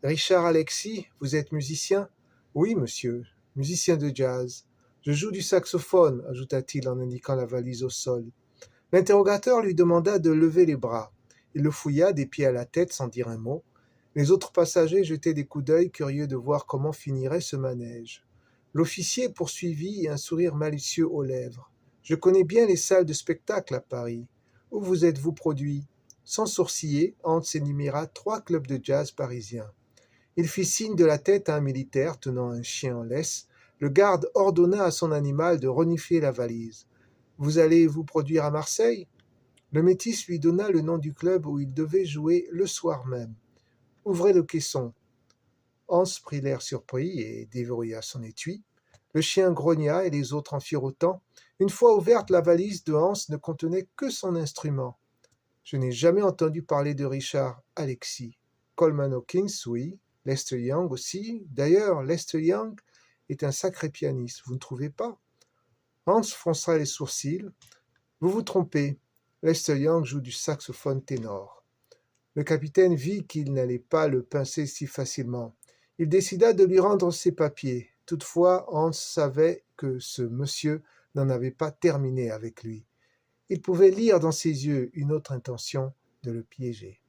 Richard Alexis, vous êtes musicien? Oui, monsieur, musicien de jazz. Je joue du saxophone, ajouta-t-il en indiquant la valise au sol. L'interrogateur lui demanda de lever les bras. Il le fouilla des pieds à la tête sans dire un mot. Les autres passagers jetaient des coups d'œil curieux de voir comment finirait ce manège. L'officier poursuivit un sourire malicieux aux lèvres. Je connais bien les salles de spectacle à Paris. Où vous êtes-vous produit? Sans sourciller, Hans énuméra 3 clubs de jazz parisiens. Il fit signe de la tête à un militaire tenant un chien en laisse. Le garde ordonna à son animal de renifler la valise. Vous allez vous produire à Marseille? Le métis lui donna le nom du club où il devait jouer le soir même. Ouvrez le caisson. Hans prit l'air surpris et déverrouilla son étui. Le chien grogna et les autres en firent autant. Une fois ouverte, la valise de Hans ne contenait que son instrument. Je n'ai jamais entendu parler de Richard Alexis. Coleman Hawkins, oui. Lester Young aussi. D'ailleurs, Lester Young est un sacré pianiste, vous ne trouvez pas? Hans fronça les sourcils. Vous vous trompez. Lester Young joue du saxophone ténor. Le capitaine vit qu'il n'allait pas le pincer si facilement. Il décida de lui rendre ses papiers. Toutefois, Hans savait que ce monsieur n'en avait pas terminé avec lui. Il pouvait lire dans ses yeux une autre intention de le piéger.